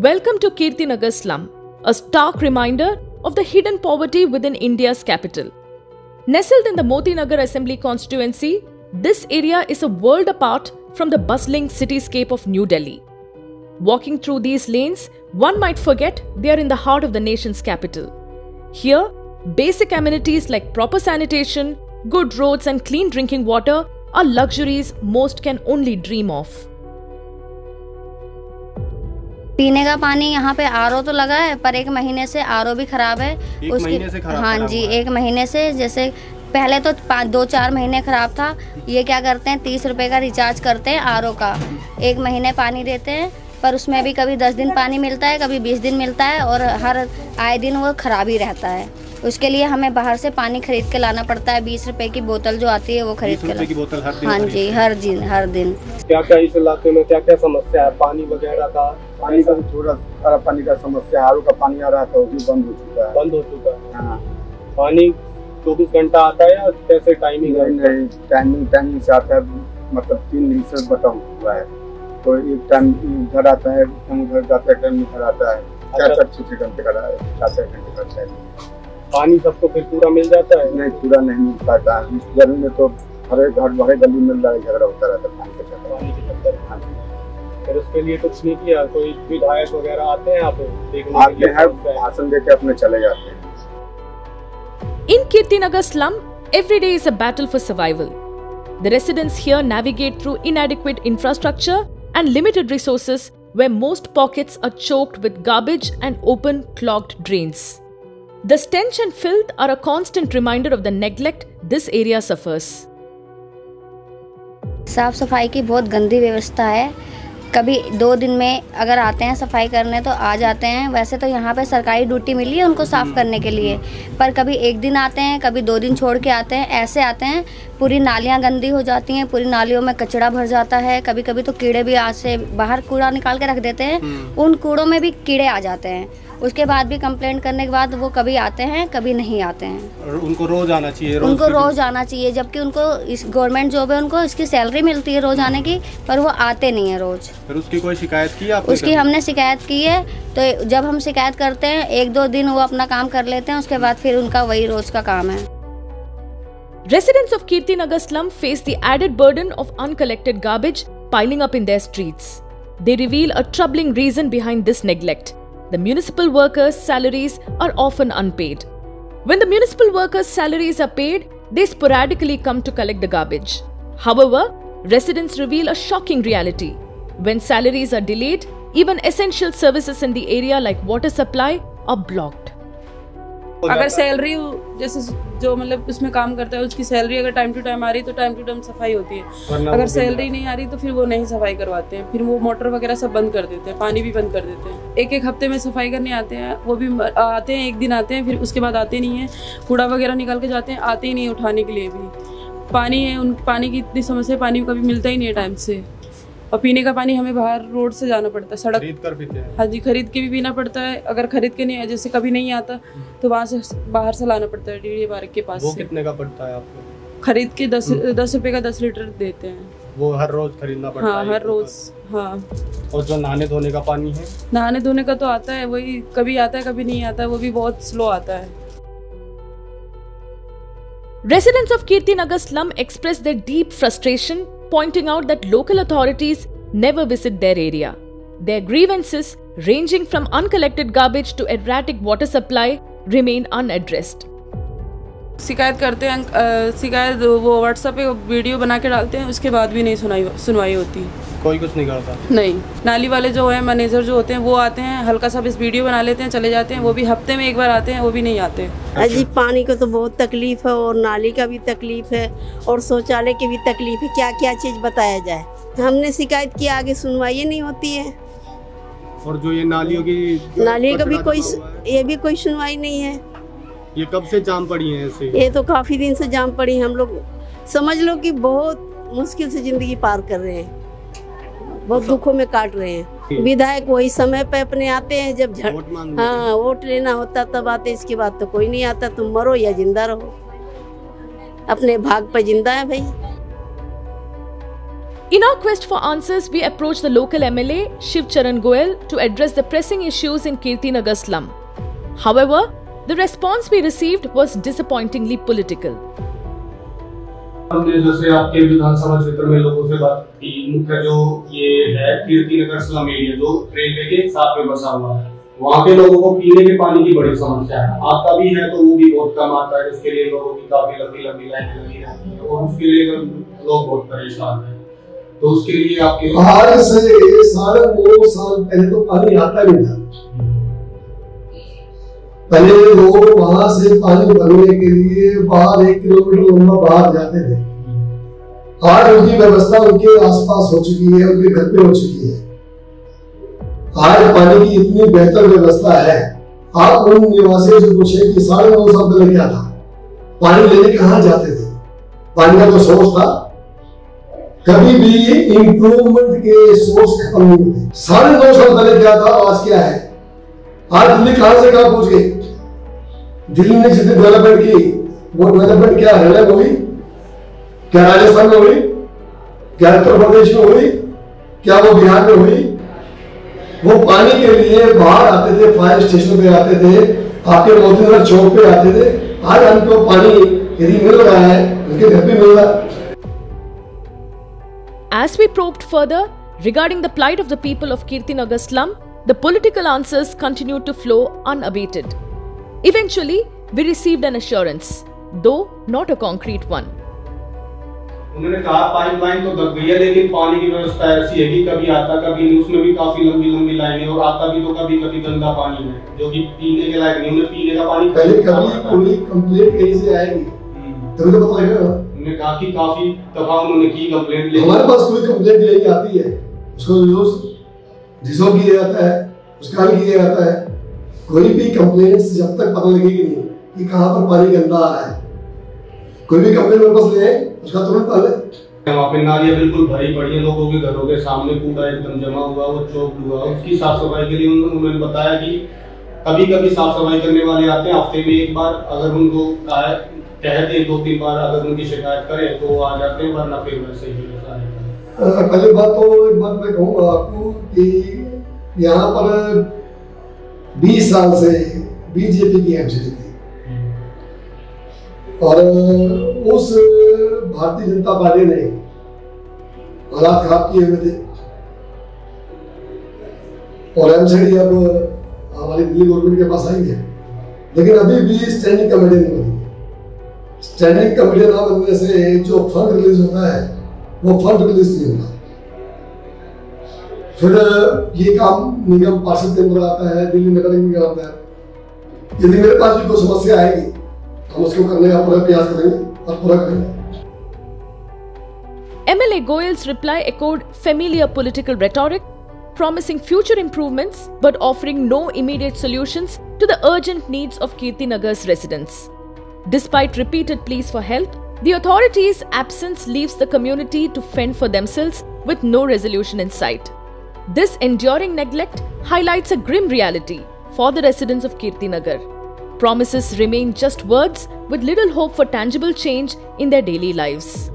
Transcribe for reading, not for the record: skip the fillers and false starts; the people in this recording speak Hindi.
Welcome to Kirtinagar slum, a stark reminder of the hidden poverty within India's capital. Nestled in the Moti Nagar Assembly constituency, this area is a world apart from the bustling cityscape of New Delhi. Walking through these lanes, one might forget they are in the heart of the nation's capital. Here, basic amenities like proper sanitation, good roads and clean drinking water are luxuries most can only dream of. पीने का पानी यहाँ पे आरओ तो लगा है, पर 1 महीने से आरओ भी खराब है। हाँ जी, 1 महीने से, जैसे पहले तो 2-4 महीने खराब था। ये क्या करते हैं, 30 रुपए का रिचार्ज करते हैं आरओ का, 1 महीने पानी देते हैं, पर उसमें भी कभी 10 दिन पानी मिलता है, कभी 20 दिन मिलता है, और हर आए दिन वो खराब ही रहता है। उसके लिए हमें बाहर से पानी खरीद के लाना पड़ता है। 20 रुपए की बोतल जो आती है वो खरीद के हाँ जी, हर दिन। क्या क्या इस इलाके में क्या क्या समस्या है? पानी वगैरह का, पानी का थोड़ा सारा पानी का समस्या, आरओ का पानी आ रहा था वो भी बंद हो चुका है। हाँ, पानी 24 घंटा आता है या कैसे टाइमिंग है? नहीं, टाइमिंग से आता है, मतलब 3 दिन से बटा हुआ है। तो एक टाइम इधर आता है, उधर जाता है, टाइम इधर आता है। 4-6 घंटे का है, 4-6 घंटे का टाइम। पानी सबको फिर पूरा मिल जाता है? नहीं, पूरा नहीं मिल पाता। इस गर्मी में तो हर एक घर हर गली में झगड़ा होता रहता है पानी के चक्कर। हाँ जी, फिर उसके लिए कुछ नहीं किया? कोई विधायक वगैरह आते हैं यहाँ पे देखने के लिए? भाषण देके अपने चले जाते हैं। In Kirtinagar slum, every day is a battle for survival. The residents here navigate through inadequate infrastructure and limited resources, where most pockets are choked with garbage and open, clogged drains. The stench and filth are a constant reminder of the neglect this area suffers. साफ सफाई की बहुत गंदी व्यवस्था है। कभी 2 दिन में अगर आते हैं सफाई करने तो आ जाते हैं। वैसे तो यहाँ पे सरकारी ड्यूटी मिली है उनको साफ़ करने के लिए, पर कभी 1 दिन आते हैं, कभी 2 दिन छोड़ के आते हैं, ऐसे आते हैं। पूरी नालियाँ गंदी हो जाती हैं, पूरी नालियों में कचरा भर जाता है। कभी कभी तो कीड़े भी आज से बाहर कूड़ा निकाल के रख देते हैं, उन कूड़ों में भी कीड़े आ जाते हैं। उसके बाद भी कंप्लेंट करने के बाद वो कभी आते हैं, कभी नहीं आते हैं। और उनको रोज आना चाहिए? उनको रोज आना चाहिए, जबकि उनको इस गवर्नमेंट जॉब है, उनको इसकी सैलरी मिलती है रोज आने की, पर वो आते नहीं है रोज। फिर उसकी कोई शिकायत की आपने? उसकी हमने शिकायत की है। तो जब हम शिकायत करते हैं 1-2 दिन वो अपना काम कर लेते हैं, उसके बाद फिर उनका वही रोज का काम है। Residents of Kirtinagar slum face the added burden of uncollected garbage piling up in their streets. They reveal a troubling reason behind this neglect. The municipal workers' salaries are often unpaid. When the municipal workers' salaries are paid, they sporadically come to collect the garbage. However, residents reveal a shocking reality. When salaries are delayed, even essential services in the area like water supply are blocked. अगर सैलरी जैसे जो मतलब उसमें काम करता है उसकी सैलरी अगर टाइम टू टाइम आ रही तो टाइम टू टाइम सफाई होती है। अगर सैलरी नहीं आ रही तो फिर वो नहीं सफाई करवाते हैं, फिर वो मोटर वगैरह सब बंद कर देते हैं, पानी भी बंद कर देते हैं। 1-1 हफ्ते में सफाई करने आते हैं, वो भी आते हैं 1 दिन आते हैं, फिर उसके बाद आते नहीं हैं। कूड़ा वगैरह निकाल के जाते हैं, आते ही नहीं उठाने के लिए भी। पानी है, उन पानी की इतनी समस्या, पानी कभी मिलता ही नहीं है टाइम से। और पीने का पानी हमें बाहर रोड से जाना पड़ता है, सड़क खरीद कर पीते हैं। हाँ जी, खरीद के भी पीना पड़ता है। अगर खरीद के नहीं, जैसे कभी नहीं आता तो वहाँ से बाहर से लाना पड़ता है, डीडी पार्क के पास। वो कितने का पड़ता है आपको? खरीद के 10 रुपए का 10 लीटर देते हैं। वो हर रोज खरीदना पड़ता है? हाँ, हर रोज। हाँ। और जो नहाने धोने का पानी है? नहाने धोने का तो आता है, वही कभी आता है कभी नहीं आता है, वो भी बहुत स्लो आता है। Residents of Kirtinagar slum express their deep frustration, pointing out that local authorities never visit their area. Their grievances, ranging from uncollected garbage to erratic water supply, remain unaddressed. शिकायत करते हैं, शिकायत वो व्हाट्सएप पे वीडियो बना के डालते हैं, उसके बाद भी नहीं सुनवाई होती। कोई कुछ नहीं करता? नहीं। नाली वाले जो है मैनेजर जो होते हैं वो आते हैं, हल्का सा बस वीडियो बना लेते हैं, चले जाते हैं। वो भी हफ्ते में 1 बार आते हैं, वो भी नहीं आते। अजी, पानी को तो बहुत तकलीफ है, और नाली का भी तकलीफ है, और शौचालय की भी तकलीफ है। क्या क्या चीज़ बताया जाए। हमने शिकायत की, आगे सुनवाई नहीं होती है। और जो ये नालियों का भी कोई सुनवाई नहीं है। ये कब से जाम पड़ी है ऐसे? ये तो काफी दिन से जाम पड़ी है। हम लोग समझ लो कि बहुत मुश्किल से जिंदगी पार कर रहे हैं, बहुत दुखों में काट रहे हैं। विधायक वही समय पे अपने आते हैं, जब वोट लेना होता तब आते, इसके बाद तो कोई नहीं आता। तुम मरो या जिंदा रहो, अपने भाग पर जिंदा है भाई। In our quest for answers, we approached the local MLA, Shiv Charan Goyal, to address the pressing issues in Kirti Nagar slum. However, the response we received was disappointingly political. हमने जैसे आपके विधानसभा क्षेत्र में लोगों से बात की, मुख्य जो ये है कीर्ति नगर स्लम एरिया जो रेलवे के साथ में बसा हुआ है, वहाँ के लोगों को पीने के पानी की बड़ी समस्या है। आता भी है तो वो भी बहुत कम आता है, जिसके लिए लोगों की काफी लंबी लंबी लाइनें लगी रहती है और उसके लिए लोग बहुत परेशान हैं। तो उसके लिए आपके आज से 2.5 साल पहले तो पानी आता नहीं था। पहले लोग वहां से पानी भरने के लिए बाहर 1 किलोमीटर लंबा बाहर जाते थे। आज उनकी व्यवस्था उनके आसपास हो चुकी है, उनके घर पे हो चुकी है। आज पानी की इतनी बेहतर व्यवस्था है। आप उन निवासियों से पूछे कि 9.5 साल पहले क्या था, पानी लेने कहाँ जाते थे, पानी का जो सोर्स था, कभी भी इंप्रूवमेंट के सोर्स खत्म नहीं हुए। 9.5 साल पहले क्या था, आज क्या है। आज दिल्ली कहां से कहां पहुंच गई। दिल्ली ने जितनी डेवलपमेंट की, वो डेवलपमेंट क्या हरियाणा में हुई, क्या राजस्थान में हुई, क्या उत्तर प्रदेश में हुई, क्या वो बिहार में हुई। वो पानी के लिए बाहर आते थे, फायर स्टेशन पे आते थे, आपके मोतीनगर चौक पे आते थे। आज हमको पानी यदि मिल रहा है, उनके घर पे मिल रहा है। As we probed further regarding the plight of the people of Kirti Nagar slum, the political answers continued to flow unabated. Eventually, we received an assurance, though not a concrete one. उन्होंने कहा पाइपलाइन तो दब गई है, लेकिन पानी की व्यवस्था ऐसी है कि कभी आता कभी नहीं, उसमें भी काफी लंबी लंबी लाइनें, और आता भी तो कभी कभी गंदा पानी है जो कि पीने के लायक नहीं। उन्हें पीने का पानी पहले कभी कोई कंप्लेंट कहीं से आएगी तभी तो पता लगेगा। उन्होंने कहा कि काफी दफा उन्होंने की कंप्लेंट, हमारे पास कोई कंप्लेंट यही आती है, उसको रिजॉल्व किया जाता है, उसका हल किया जाता है। कोई भी कंप्लेंट जब तक पता लगेगी नहीं कि कहाँ पर पानी गंदा आ रहा है, कोई भी कंप्लेंट मेरे पास ले उसका तुरंत हल है। वहाँ पे नालियाँ बिल्कुल भरी पड़ी है, लोगों के घरों के सामने कूड़ा एकदम जमा हुआ, वो चौक हुआ। उसकी साफ सफाई के लिए उन्होंने बताया कि कभी कभी साफ सफाई करने वाले आते हैं, हफ्ते में 1 बार। अगर उनको कहते हैं 2-3 बार अगर उनकी शिकायत करें तो वो आ जाते हैं, वरना फिर वैसे ही रहता है। पहले बात तो एक बात मैं कहूँगा आपको कि यहाँ पर 20 साल से बीजेपी की एमसीडी थी और उस भारतीय जनता पार्टी ने हालात खराब किए हुए थे और एमसीडी अब हमारी दिल्ली गवर्नमेंट के पास आई है, लेकिन अभी भी स्टैंडिंग कमेटी नहीं बनी। स्टैंडिंग कमेटी ना बनने से जो फंड रिलीज होता है वो फंड रिलीज नहीं होता। फिर ये काम निगम पार्षद के अंदर आता है, दिल्ली नगर निगम आता है। यदि मेरे पास भी कोई समस्या आएगी हम उसको करने का पूरा प्रयास करेंगे और पूरा करेंगे। MLA Goyal's reply echoed familiar political rhetoric, promising future improvements but offering no immediate solutions to the urgent needs of Kirti Nagar's residents. Despite repeated pleas for help, the authorities' absence leaves the community to fend for themselves with no resolution in sight. This enduring neglect highlights a grim reality for the residents of Kirti Nagar. Promises remain just words with little hope for tangible change in their daily lives.